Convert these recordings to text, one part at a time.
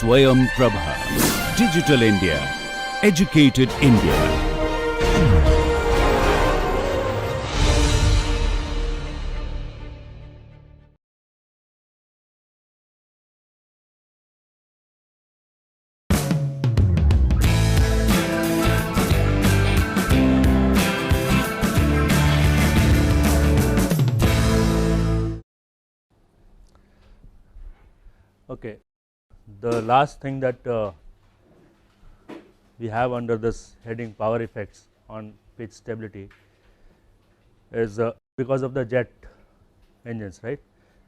Swayam Prabha. Digital India. Educated India. Okay, the last thing that we have under this heading power effects on pitch stability is because of the jet engines, right.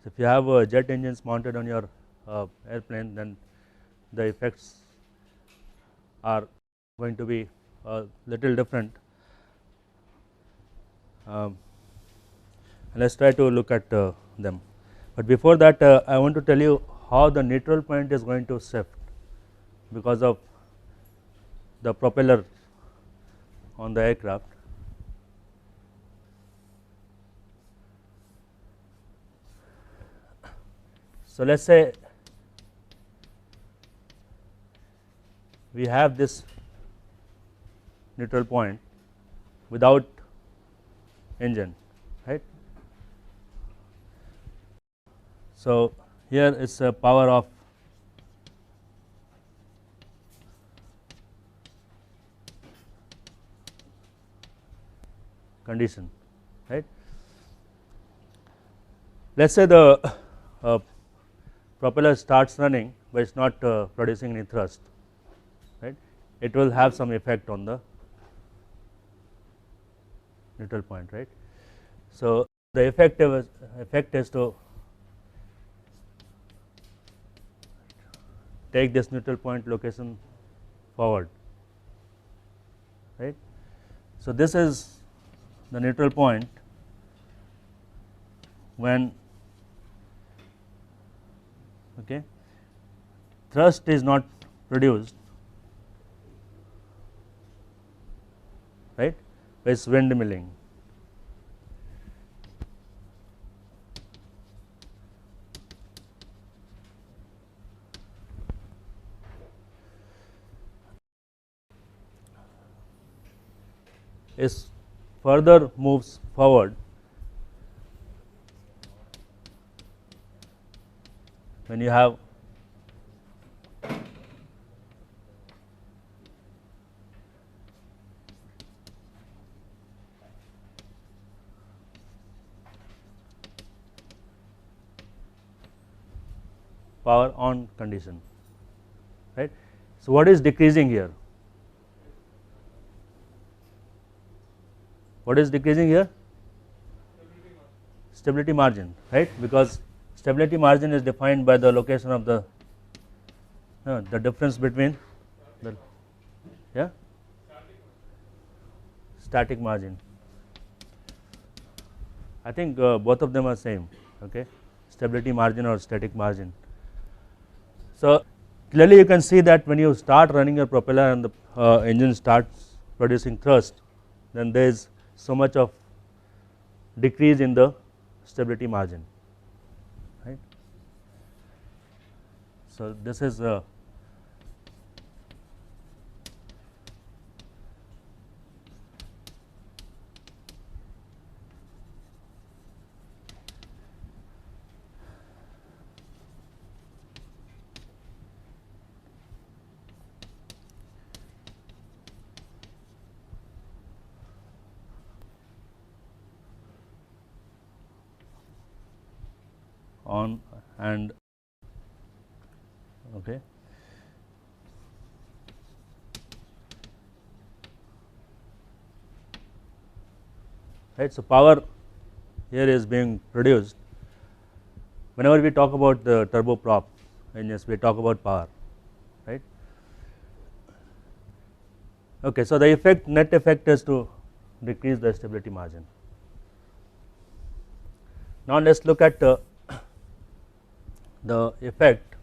So, if you have jet engines mounted on your airplane, then the effects are going to be a little different. And let us try to look at them, but before that I want to tell you how the neutral point is going to shift because of the propeller on the aircraft. So, let us say we have this neutral point without engine, right. So, here is a power of condition, right. Let us say the propeller starts running, but it is not producing any thrust, right. It will have some effect on the neutral point, right. So, the effect is to take this neutral point location forward, right. So, this is the neutral point when thrust is not produced, right, it is windmilling. Is further moves forward when you have power on condition, right. So, what is decreasing here? What is decreasing here? Stability margin, right, because stability margin is defined by the location of the difference between the static margin. I think both of them are same, okay, stability margin or static margin. So, clearly you can see that when you start running your propeller and the engine starts producing thrust, then there is so much of decrease in the stability margin, right. So, this is on and okay. Right. So, power here is being produced. Whenever we talk about the turboprop engines, we talk about power, right. Okay. So, the effect, net effect is to decrease the stability margin. Now, let us look at the effect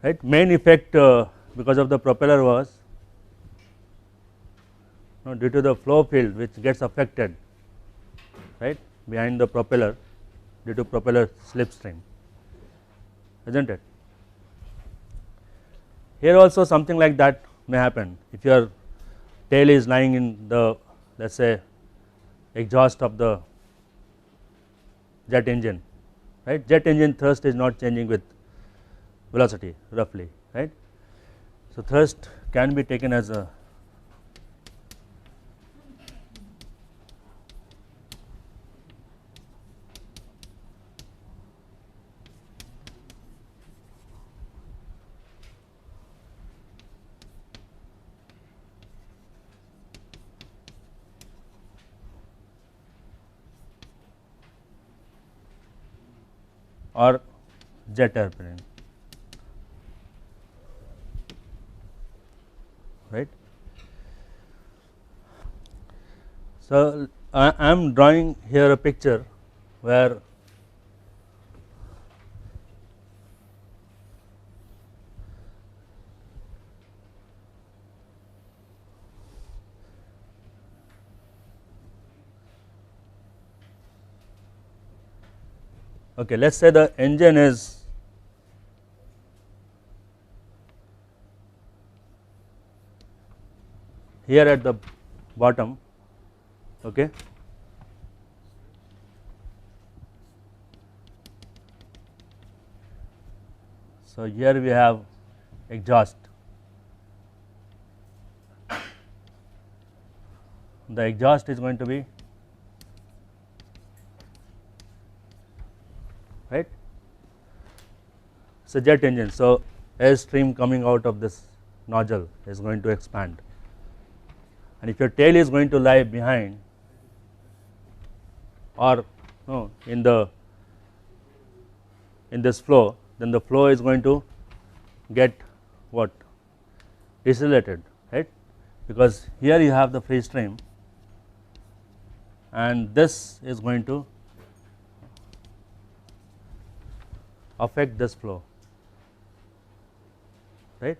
right. Main effect because of the propeller was due to the flow field which gets affected, right, behind the propeller due to propeller slipstream, isn't it? Here also something like that may happen if your tail is lying in the, let us say, exhaust of the jet engine, right. Jet engine thrust is not changing with velocity roughly, right. So, thrust can be taken as a or jet airplane, right. So, I am drawing here a picture where okay, let us say the engine is here at the bottom, okay. So, here we have exhaust, the exhaust is going to be, right. So, jet engine. So, air stream coming out of this nozzle is going to expand, and if your tail is going to lie behind or no in this flow, then the flow is going to get what decelerated, right, because here you have the free stream and this is going to affect this flow, right.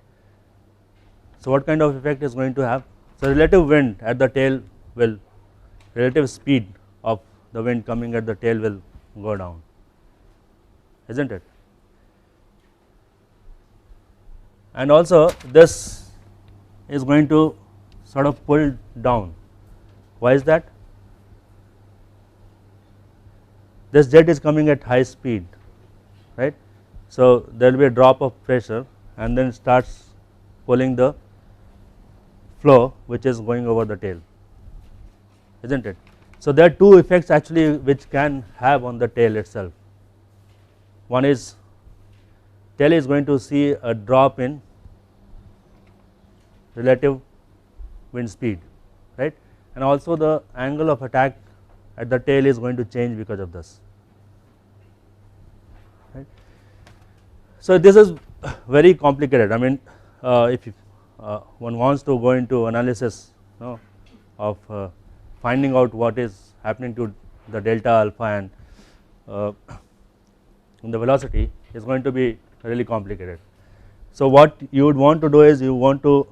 So, what kind of effect is going to have? So, relative wind at the tail will, relative speed of the wind coming at the tail will go down, isn't it? And also this is going to sort of pull down. Why is that? This jet is coming at high speed, right. So, there will be a drop of pressure and then starts pulling the flow which is going over the tail, isn't it. So, there are two effects actually which can have on the tail itself. One is tail is going to see a drop in relative wind speed, right, and also the angle of attack at the tail is going to change because of this, right. So, this is very complicated. I mean, if one wants to go into analysis of finding out what is happening to the delta alpha and the velocity is going to be really complicated. So, what you would want to do is you want to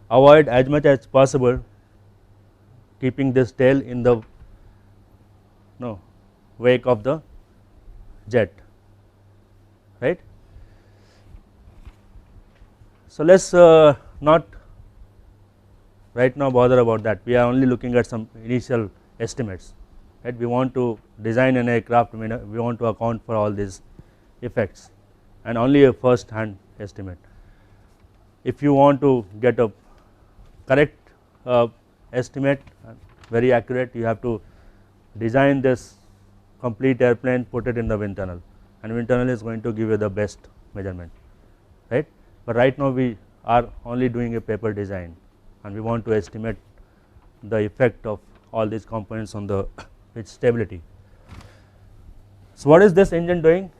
avoid as much as possible keeping this tail in the wake of the jet, right. So, let us not right now bother about that, we are only looking at some initial estimates, right. We want to design an aircraft, we want to account for all these effects and only a first hand estimate. If you want to get a correct estimate, very accurate, you have to design this complete airplane, put it in the wind tunnel, and wind tunnel is going to give you the best measurement, right. But right now we are only doing a paper design and we want to estimate the effect of all these components on the its stability. So, what is this engine doing?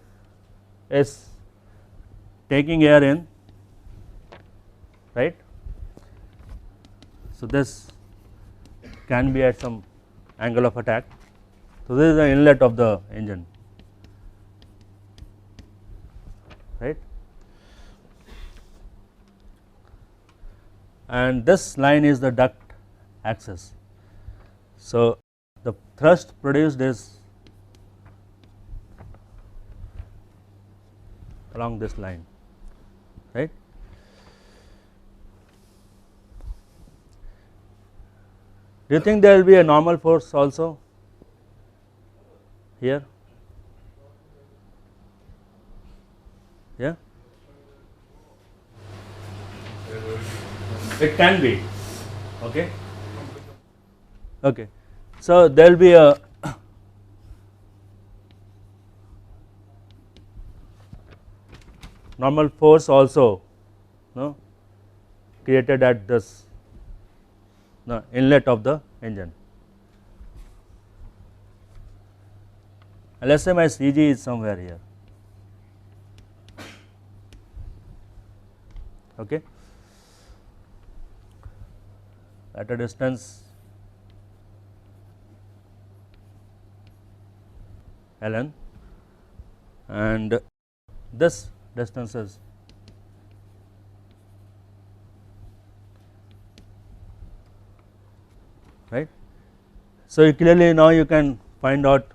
Is taking air in, right. So, this can be at some angle of attack. So, this is the inlet of the engine, right. and this line is the duct axis. So, the thrust produced is along this line, right. Do you think there will be a normal force also here? Yeah, it can be, okay. Okay, so there will be a normal force also, no, created at this inlet of the engine. And let us say my CG is somewhere here, okay, at a distance ln, and this distance is right. So, clearly now you can find out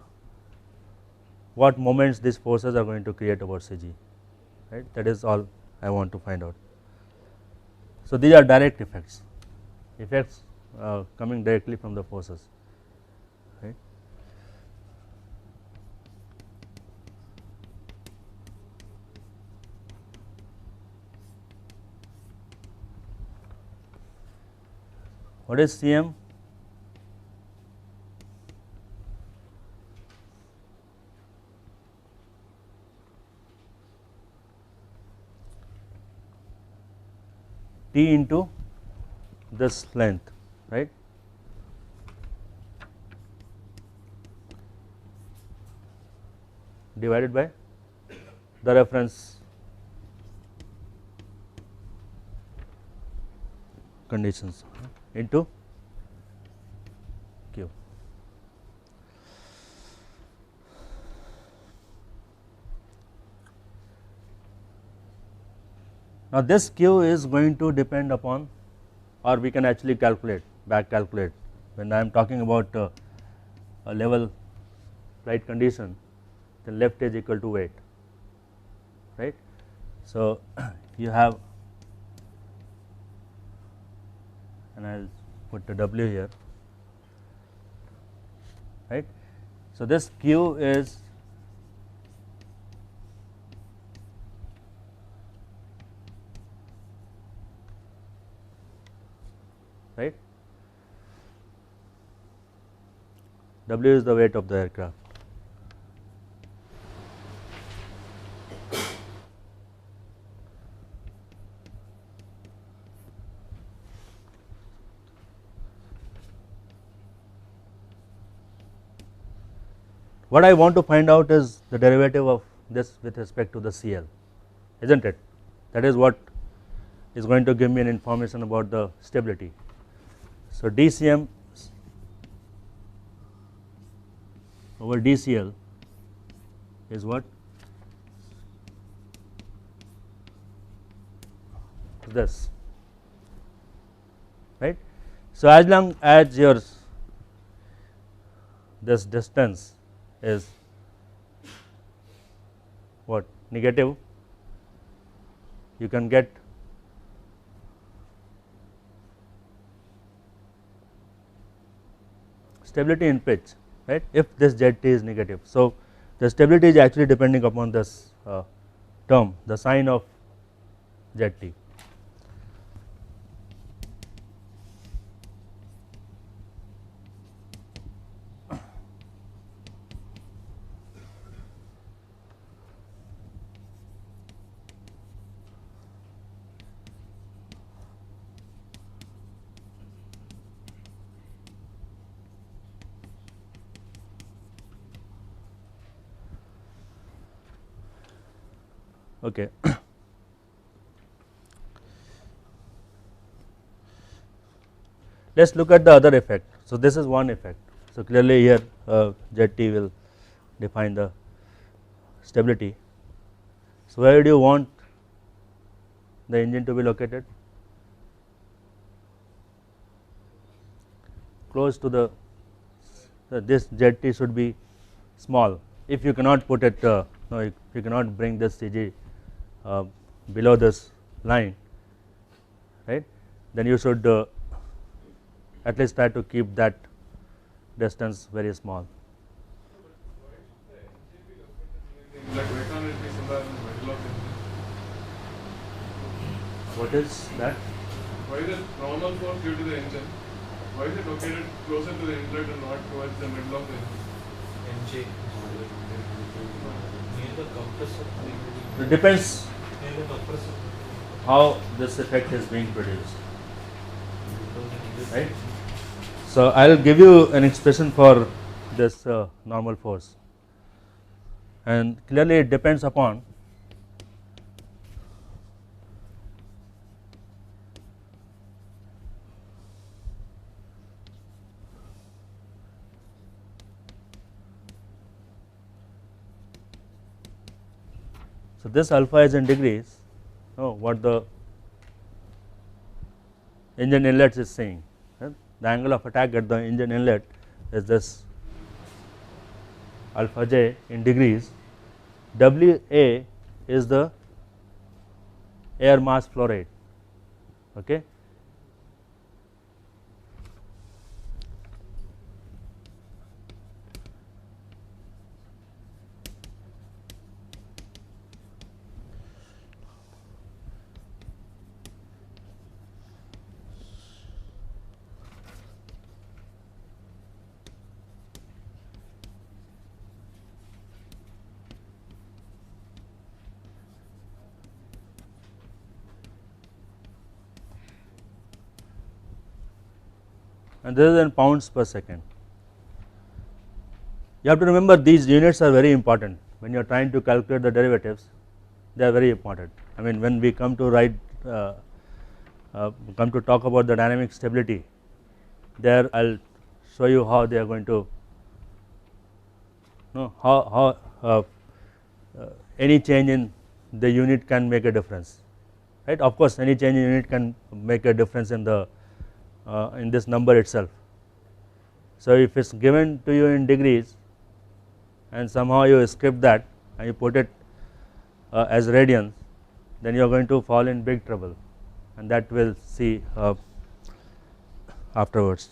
what moments these forces are going to create over CG, right. That is all I want to find out. So, these are direct effects, coming directly from the forces, right. What is Cm? T into this length, right, divided by the reference conditions into Q. Now, this Q is going to depend upon, or we can actually calculate, back calculate, when I am talking about a level flight condition, then left is equal to weight, right. So, you have, and I will put the W here, right. So, this Q is right, W is the weight of the aircraft. What I want to find out is the derivative of this with respect to the CL, isn't it? That is what is going to give me an information about the stability. So, dCm over dCl is what? This, right. So, as long as your this distance is what, negative, you can get stability in pitch, right, if this ZT is negative. So, the stability is actually depending upon this term, the sign of ZT. Okay. Let us look at the other effect. So, this is one effect. So, clearly here ZT will define the stability. So, where do you want the engine to be located? close to the this ZT should be small. If you cannot put it no, if you cannot bring this CG below this line, right, then you should at least try to keep that distance very small. Like why can't it be somewhere in the middle of the engine? What is that? Why is it normal force due to the engine? Why is it located closer to the inlet and not towards the middle of the engine? MJ near the compressor. It depends Near the compressor. how this effect is being produced, right. So I will give you an expression for this normal force, and clearly it depends upon so this alpha is in degrees, what the engine inlet is saying. The angle of attack at the engine inlet is this alpha j in degrees. WA is the air mass flow rate. Okay. And this is in pounds per second. You have to remember these units are very important when you are trying to calculate the derivatives. They are very important. I mean, when we come to write come to talk about the dynamic stability, there I will show you how they are going to how any change in the unit can make a difference, right. Of course, any change in unit can make a difference in the in this number itself. So if it is given to you in degrees and somehow you skip that and you put it as radians, then you are going to fall in big trouble, and that we will see afterwards.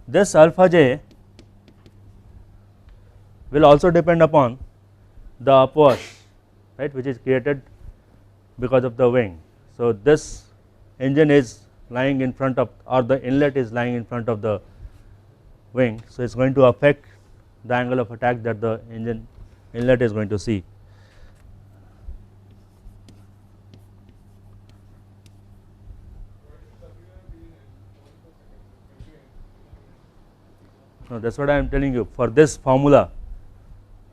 This alpha j will also depend upon the upwash, right, which is created because of the wing. So this engine is lying in front of, or the inlet is lying in front of the wing, so it is going to affect the angle of attack that the engine inlet is going to see. No, that is what I am telling you. For this formula,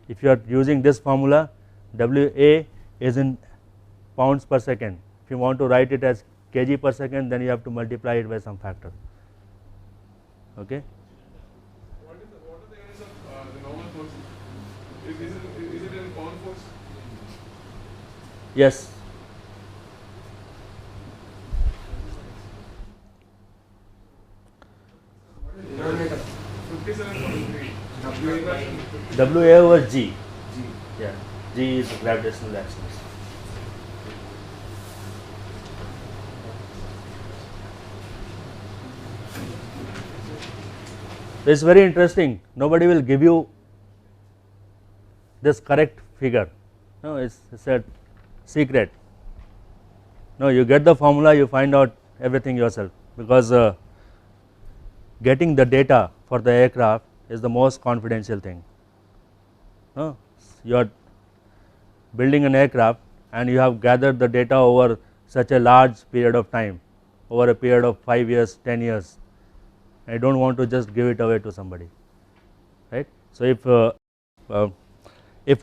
if you are using this formula, WA is in pounds per second. If you want to write it as kg per second, then you have to multiply it by some factor. Okay. What are the units of the normal force? Is it in pound force? Yes. What is it? 57.3. WA over G. Yeah. G is gravitational acceleration. It is very interesting. Nobody will give you this correct figure. No, it's a secret. No, you get the formula, you find out everything yourself, because getting the data for the aircraft is the most confidential thing. No, you are building an aircraft and you have gathered the data over such a large period of time, over a period of 5 years, 10 years. I do not want to just give it away to somebody, right. So if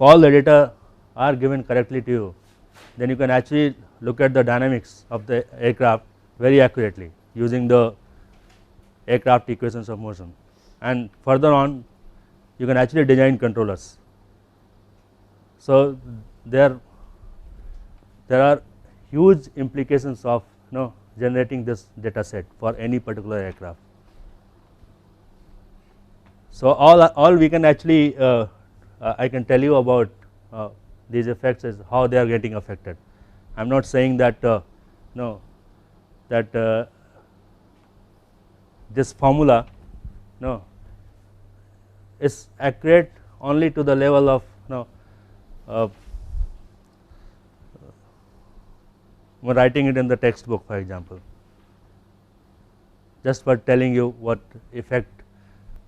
all the data are given correctly to you, then you can actually look at the dynamics of the aircraft very accurately using the aircraft equations of motion, and further on you can actually design controllers. So there are huge implications of generating this data set for any particular aircraft. So all we can actually I can tell you about these effects is how they are getting affected. I am not saying that no, that this formula no is accurate only to the level of writing it in the textbook, for example, just for telling you what effect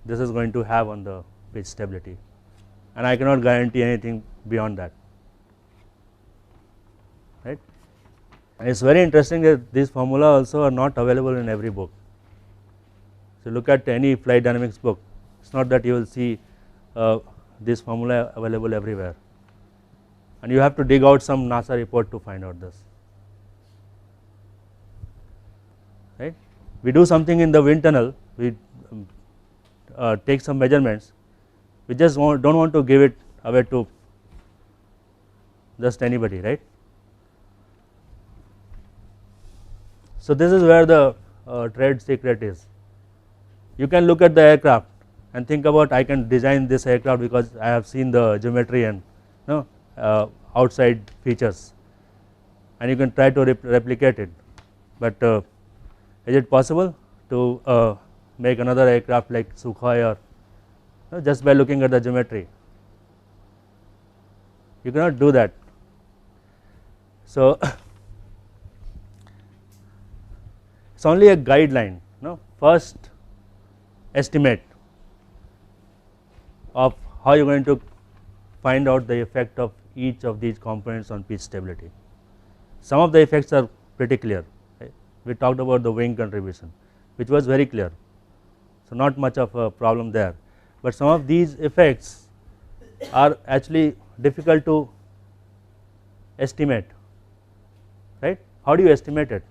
this is going to have on the pitch stability, and I cannot guarantee anything beyond that, right. And it is very interesting that these formula also are not available in every book. So look at any flight dynamics book, it is not that you will see this formula available everywhere, and you have to dig out some NASA report to find out this, right. We do something in the wind tunnel, we take some measurements, we just don't want to give it away to just anybody, right. So this is where the trade secret is. You can look at the aircraft and think about, I can design this aircraft because I have seen the geometry and outside features, and you can try to replicate it, but is it possible to make another aircraft like Sukhoi or just by looking at the geometry? You cannot do that. So it is only a guideline, first estimate of how you are going to find out the effect of each of these components on pitch stability. Some of the effects are pretty clear, right? We talked about the wing contribution, which was very clear, so not much of a problem there, but some of these effects are actually difficult to estimate, right. How do you estimate it?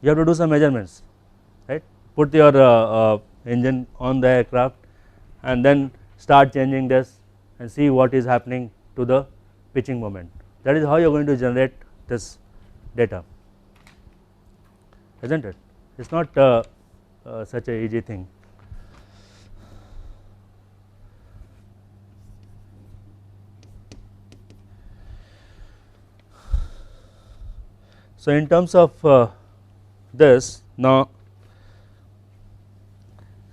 You have to do some measurements, right. Put your engine on the aircraft and then start changing this and see what is happening to the pitching moment. That is how you are going to generate this data, isn't it? It is not such a easy thing. So in terms of this, now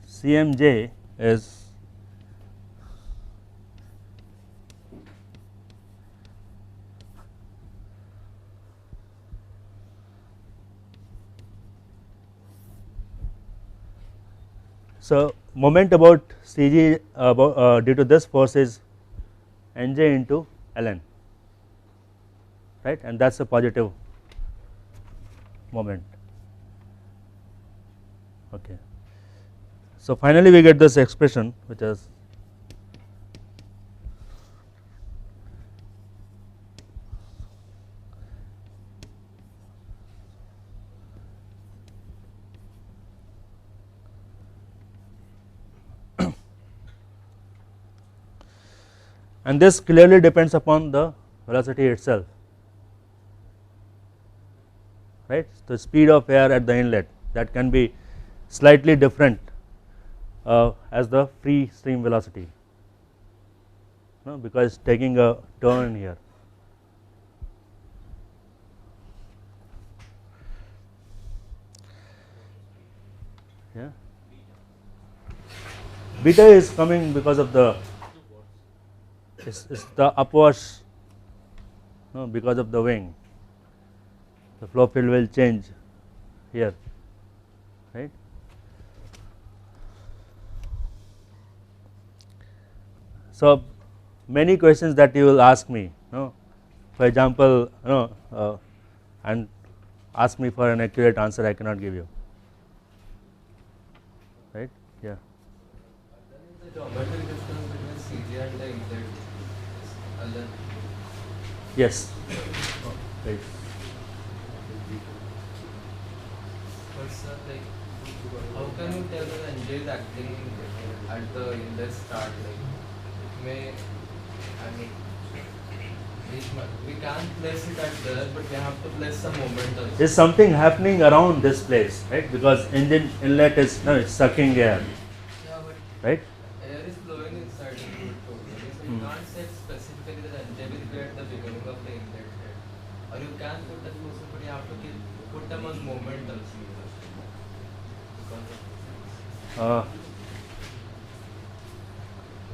CMJ is so moment about CG due to this force is Nj into Ln, right, and that is a positive moment. Okay. So finally we get this expression which is and this clearly depends upon the velocity itself, right. The speed of air at the inlet, that can be slightly different as the free stream velocity, because taking a turn here. Yeah. Beta is coming because of the is the upwash, because of the wing, the flow field will change here, right. So many questions that you will ask me, for example, and ask me for an accurate answer, I cannot give you, right. Yeah. The geometry difference between CG and the inlet is Ln. Yes. Right. But sir, how can you tell that Nj is acting at the inlet start? We can't place it at there, but we have to place some momentum. There is something happening around this place, right? Because engine inlet is no, it's sucking air, Yeah, but right? air is flowing inside the fluid totally, so you can't say specifically that NJ will be at the beginning of the inlet head. Or you can put the fluid, but you have to put them as momentum.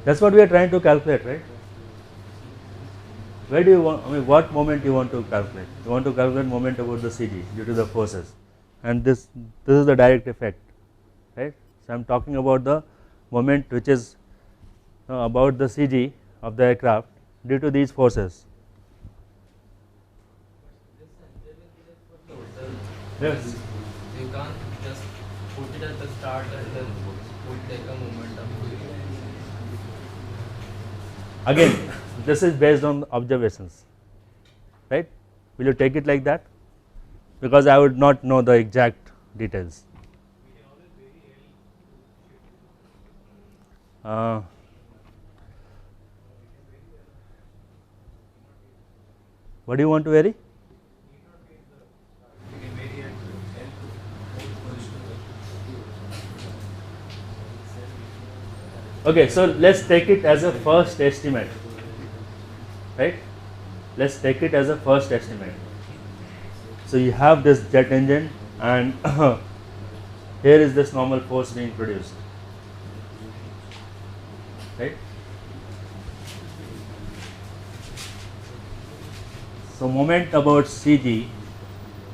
That's what we are trying to calculate, right? Where do you want, I mean, what moment you want to calculate? You want to calculate moment about the CG due to the forces, and this is the direct effect, right? So I am talking about the moment which is about the CG of the aircraft due to these forces. This NJ will be there for total. Yes. You can't just put it at the start and then take a momentum. Again, this is based on observations, right? Will you take it like that? Because I would not know the exact details. What do you want to vary? Okay, so let's take it as a first estimate, right? Let's take it as a first estimate. So you have this jet engine, and here is this normal force being produced, right? So moment about CG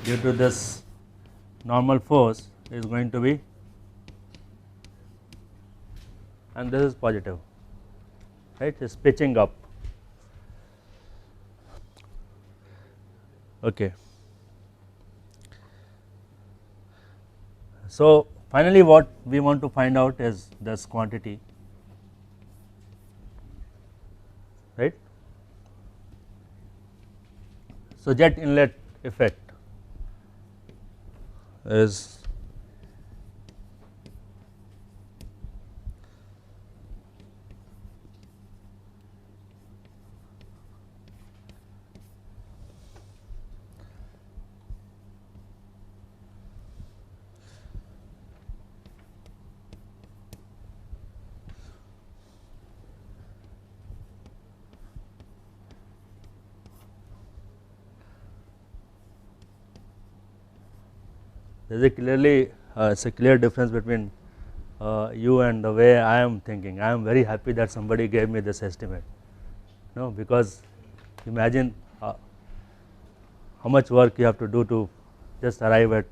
due to this normal force is going to be, and this is positive, right? It's pitching up. Okay. So finally, what we want to find out is this quantity, right? So jet inlet effect is there is a clearly it's a clear difference between you and the way I am thinking. I am very happy that somebody gave me this estimate, because imagine how much work you have to do to just arrive at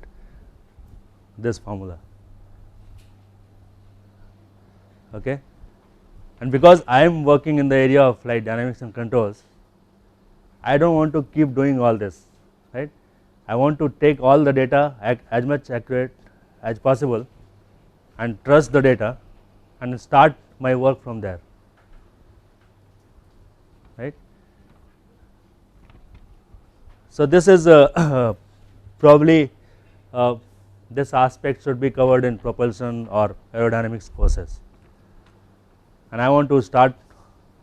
this formula, okay? And because I am working in the area of flight dynamics and controls, I don't want to keep doing all this, right? I want to take all the data as much accurate as possible and trust the data and start my work from there, right? So this is probably this aspect should be covered in propulsion or aerodynamics courses, and I want to start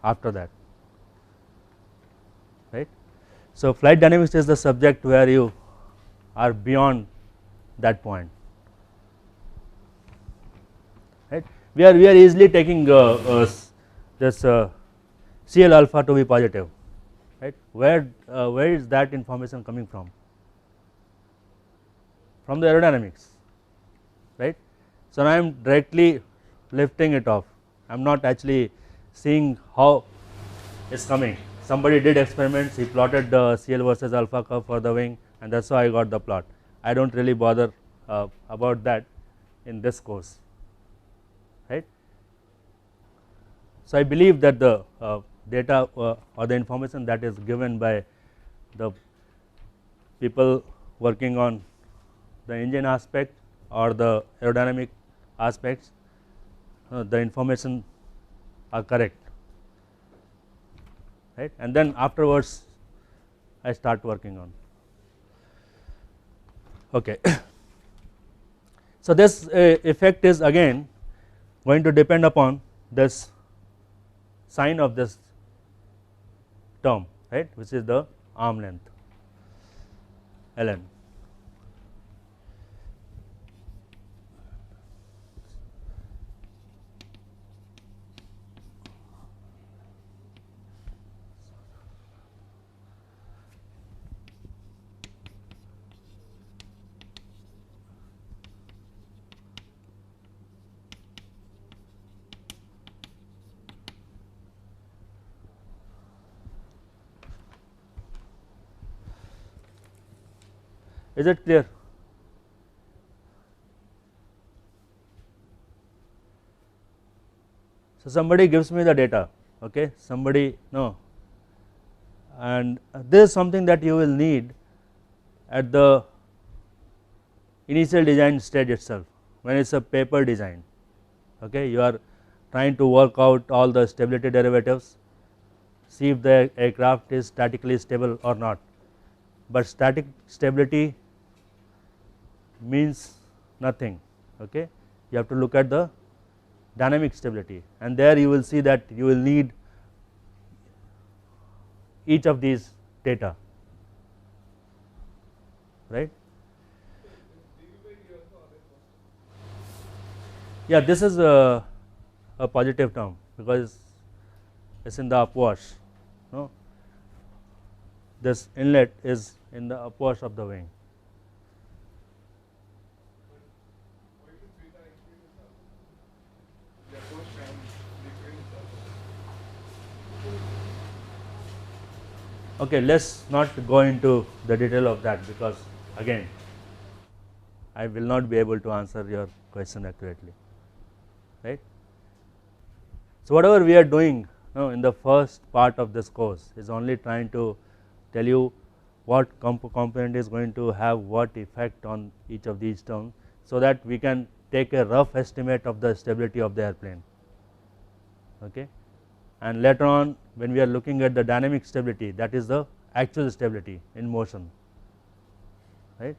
after that, right? So flight dynamics is the subject where you are beyond that point, right? We are easily taking this CL alpha to be positive, right? Where is that information coming from? From the aerodynamics, right? So now I am directly lifting it off. I am not actually seeing how it's coming. Somebody did experiments, he plotted the CL versus alpha curve for the wing, and that's how I got the plot. I don't really bother about that in this course, right? So I believe that the data or the information that is given by the people working on the engine aspect or the aerodynamic aspects, the information are correct, right? And then afterwards I start working on. Okay. So this effect is again going to depend upon this sign of this term, right, which is the arm length ln. Is it clear? So somebody gives me the data, okay, somebody no, and this is something that you will need at the initial design stage itself, when it is a paper design, okay, you are trying to work out all the stability derivatives, see if the aircraft is statically stable or not, but static stability means nothing, okay, you have to look at the dynamic stability, and there you will see that you will need each of these data, right. Yeah, this is a positive term because it is in the upwash, no, this inlet is in the upwash of the wing. Okay, let us not go into the detail of that, because again I will not be able to answer your question accurately, right. So whatever we are doing in the first part of this course is only trying to tell you what component is going to have what effect on each of these terms, so that we can take a rough estimate of the stability of the airplane, okay. And later on when we are looking at the dynamic stability, that is the actual stability in motion, right,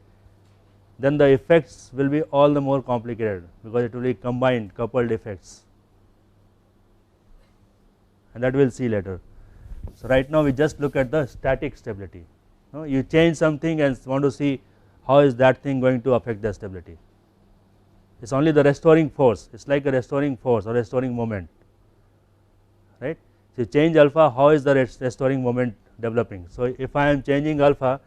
then the effects will be all the more complicated, because it will be combined coupled effects, and that we will see later. So right now we just look at the static stability, you change something and want to see how is that thing going to affect the stability. It is only the restoring force, it is like a restoring force or restoring moment, right. So you change alpha, how is the restoring moment developing. So if I am changing alpha,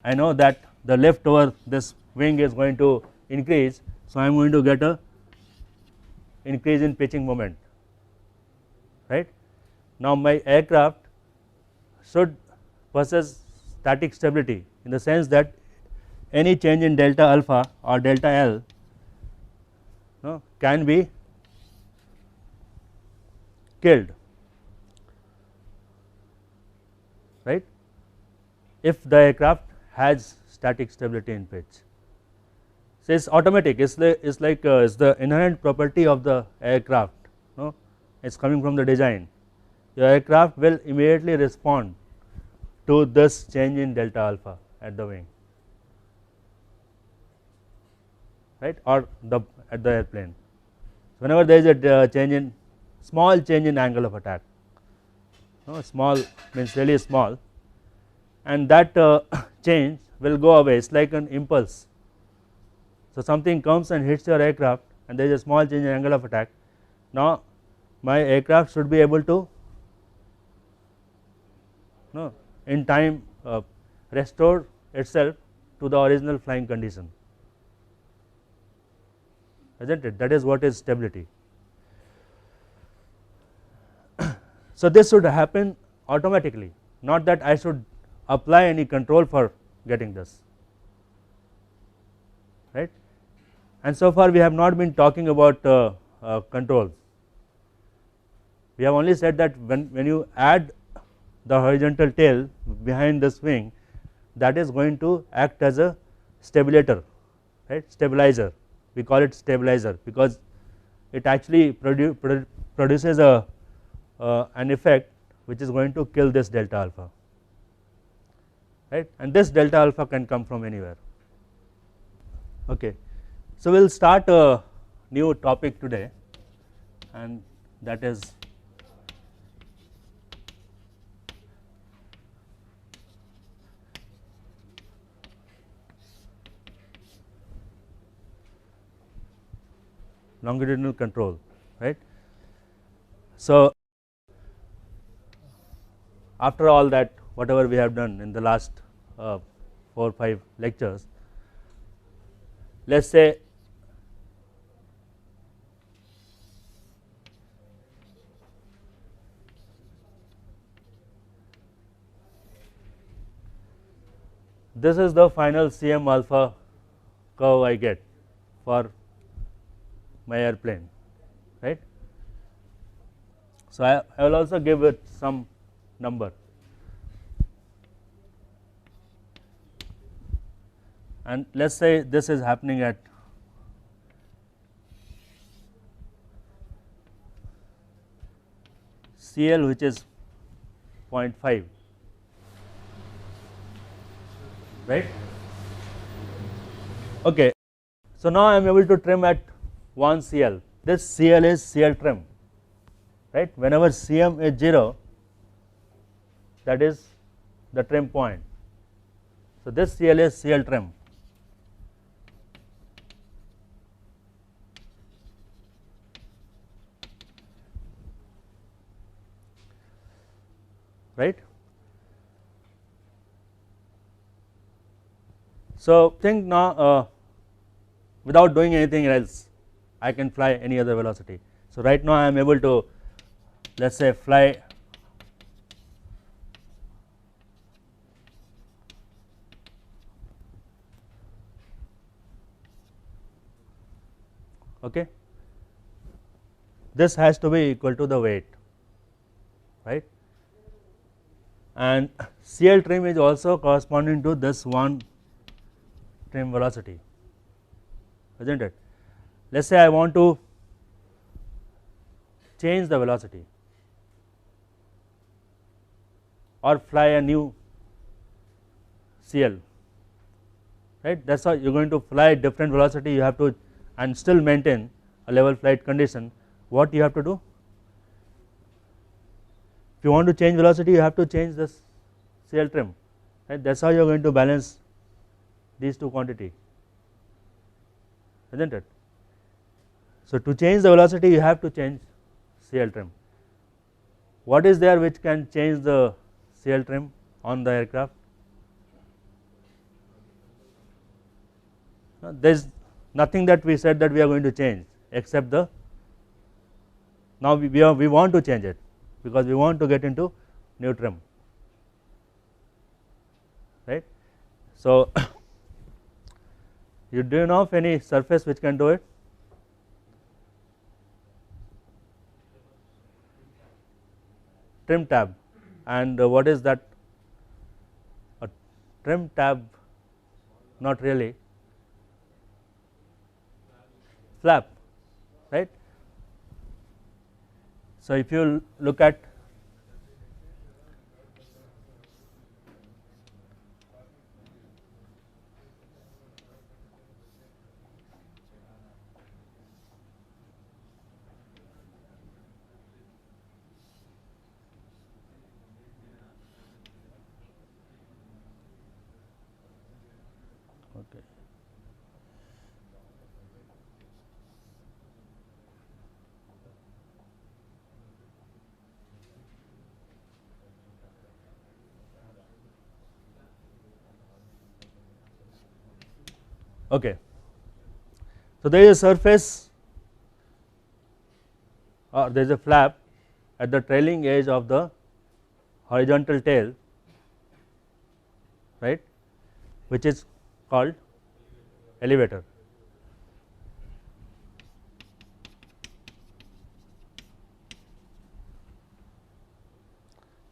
I know that the lift over this wing is going to increase, so I am going to get a increase in pitching moment, right. Now my aircraft should possess static stability in the sense that any change in delta alpha or delta L can be killed, right, if the aircraft has static stability in pitch. So it is automatic, it is like it's the inherent property of the aircraft, it is coming from the design. Your aircraft will immediately respond to this change in delta alpha at the wing, right, or at the airplane. So whenever there is a change in small change in angle of attack, small means really small, and that change will go away, it is like an impulse. So something comes and hits your aircraft and there is a small change in angle of attack. Now my aircraft should be able to in time restore itself to the original flying condition, isn't it? That is what is stability. So this should happen automatically, not that I should apply any control for getting this, right. And so far we have not been talking about controls. We have only said that when you add the horizontal tail behind this wing, that is going to act as a stabilizer, right, stabilizer, we call it stabilizer because it actually produces an effect which is going to kill this delta alpha, right, and this delta alpha can come from anywhere. Okay. So we will start a new topic today, and that is longitudinal control, right. So, after all that whatever we have done in the last 4 or 5 lectures, let us say this is the final Cm alpha curve I get for my airplane, right. So, I will also give it some number, and let us say this is happening at CL which is 0.5, right. Okay. So, now I am able to trim at 1 CL, this CL is CL trim, right. Whenever Cm is 0, that is the trim point. So, this CL is CL trim, right. So, think now without doing anything else I can fly any other velocity. So, right now I am able to, let us say, fly okay. This has to be equal to the weight, right, and CL trim is also corresponding to this one trim velocity, isn't it. Let us say I want to change the velocity or fly a new CL, right. That is how you are going to fly different velocity, you have to, and still maintain a level flight condition. What you have to do? If you want to change velocity, you have to change this CL trim, right. That is how you are going to balance these two quantity, isn't it. So, to change the velocity you have to change CL trim. What is there which can change the CL trim on the aircraft? There is nothing that we said that we are going to change except the, now we want to change it because we want to get into new trim, right. So, you do you know of any surface which can do it? Trim tab. And what is that? A trim tab? Not really. Flap, right. So, if you look at okay. Okay. So, there is a surface or there is a flap at the trailing edge of the horizontal tail, right, which is called elevator.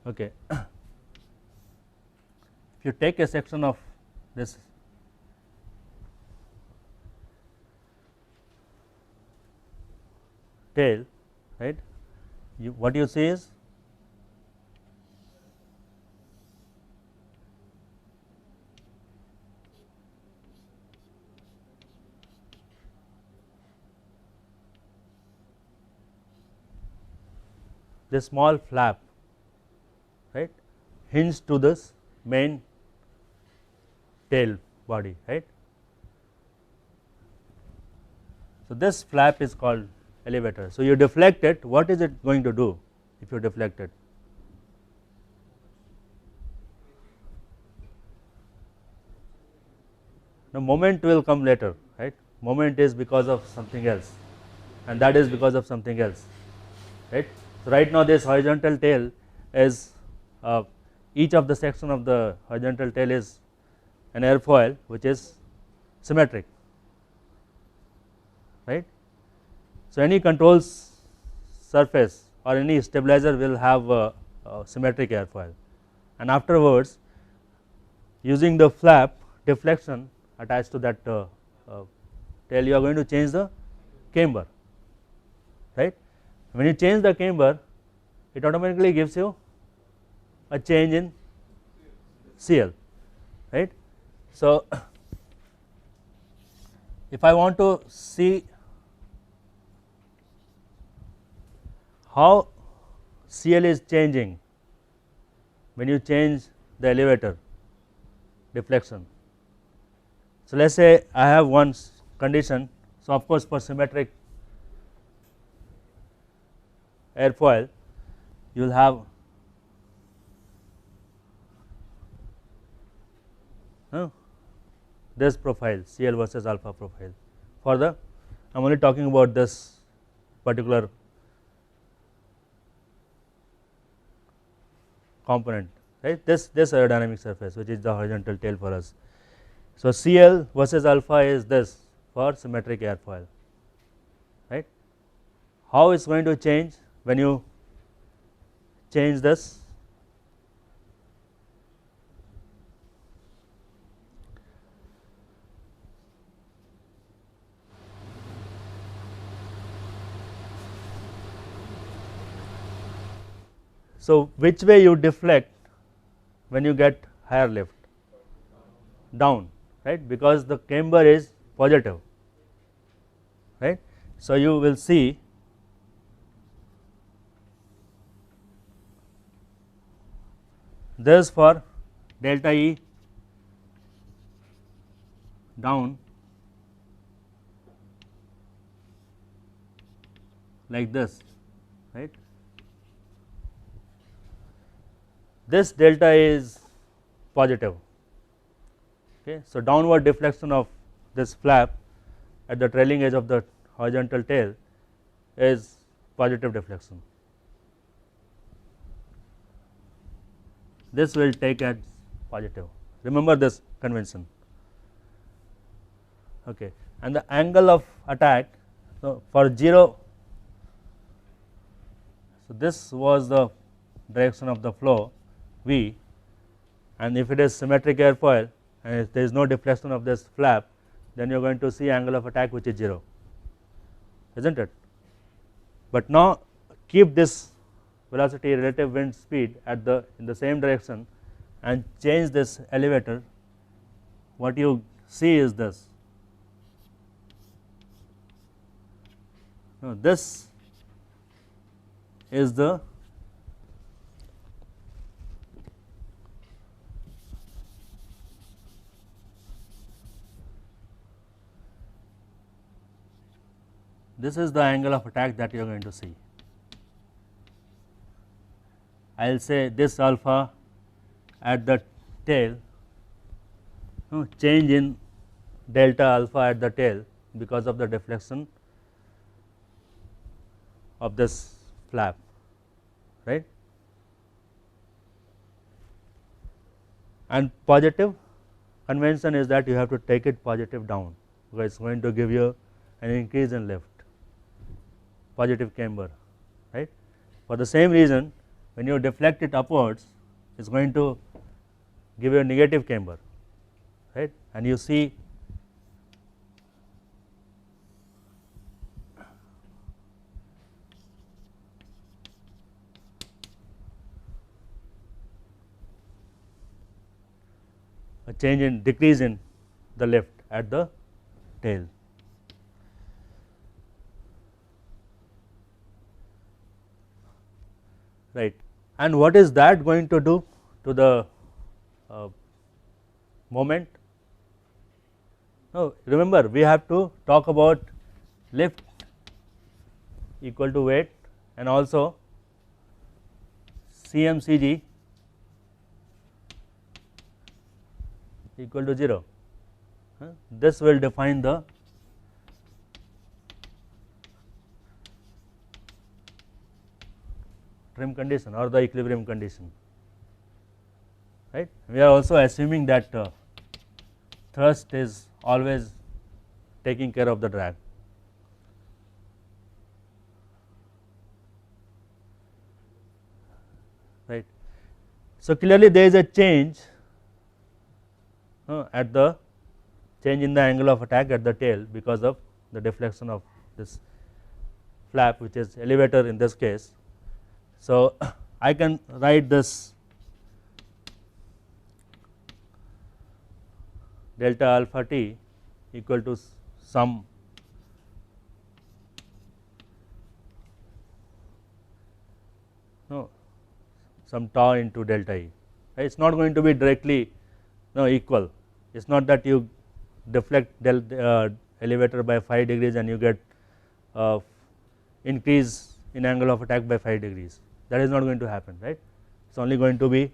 Okay. If you take a section of this tail, right, what you see is this small flap, right, hinged to this main tail body, right. So this flap is called elevator. So you deflect it, what is it going to do if you deflect it? Now moment will come later, right? Moment is because of something else, and that is because of something else, right? So right now this horizontal tail is each of the section of the horizontal tail is an airfoil which is symmetric, right? So any controls surface or any stabilizer will have a symmetric airfoil, and afterwards using the flap deflection attached to that tail, you are going to change the camber, right? When you change the camber, it automatically gives you a change in CL, right? So if I want to see how CL is changing when you change the elevator deflection. So let us say I have one condition. So of course for symmetric airfoil you will have this profile, CL versus alpha profile. For the, I am only talking about this particular component, right? This aerodynamic surface which is the horizontal tail for us. So CL versus alpha is this for symmetric airfoil, right? How it's going to change when you change this? So which way you deflect when you get higher lift? Down, right? Because the camber is positive, right? So you will see this for delta E down like this, right? This delta is positive, okay. So downward deflection of this flap at the trailing edge of the horizontal tail is positive deflection. This will take as positive, remember this convention, okay. And the angle of attack, so for 0, so this was the direction of the flow V, and if it is symmetric airfoil and if there is no deflection of this flap, then you are going to see angle of attack which is 0, isn't it? But now keep this velocity relative wind speed at the in the same direction and change this elevator, what you see is this. Now this is the angle of attack that you are going to see. I will say this alpha at the tail, change in delta alpha at the tail because of the deflection of this flap, right? And positive convention is that you have to take it positive down because it is going to give you an increase in lift, positive camber, right? For the same reason, when you deflect it upwards, it is going to give you a negative camber, right? And you see a change in decrease in the lift at the tail. Right, and what is that going to do to the moment? No, remember we have to talk about lift equal to weight and also CmCg equal to 0. This will define the trim condition or the equilibrium condition, right. We are also assuming that thrust is always taking care of the drag. Right. So, clearly there is a change at the change in the angle of attack at the tail because of the deflection of this flap, which is elevator in this case. So, I can write this delta alpha t equal to some some tau into delta E. It is not going to be directly equal. It is not that you deflect elevator by 5 degrees and you get increase in angle of attack by 5 degrees. That is not going to happen, right. It is only going to be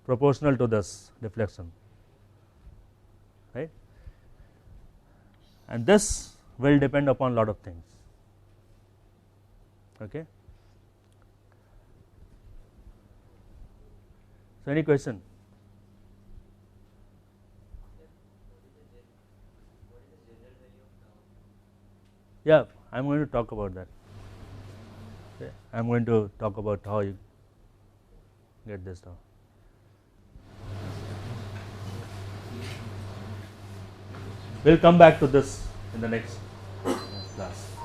proportional to this deflection, right, and this will depend upon lot of things. Okay. So, any question? Yeah, I am going to talk about that. Okay. I am going to talk about how you get this down. We will come back to this in the next class.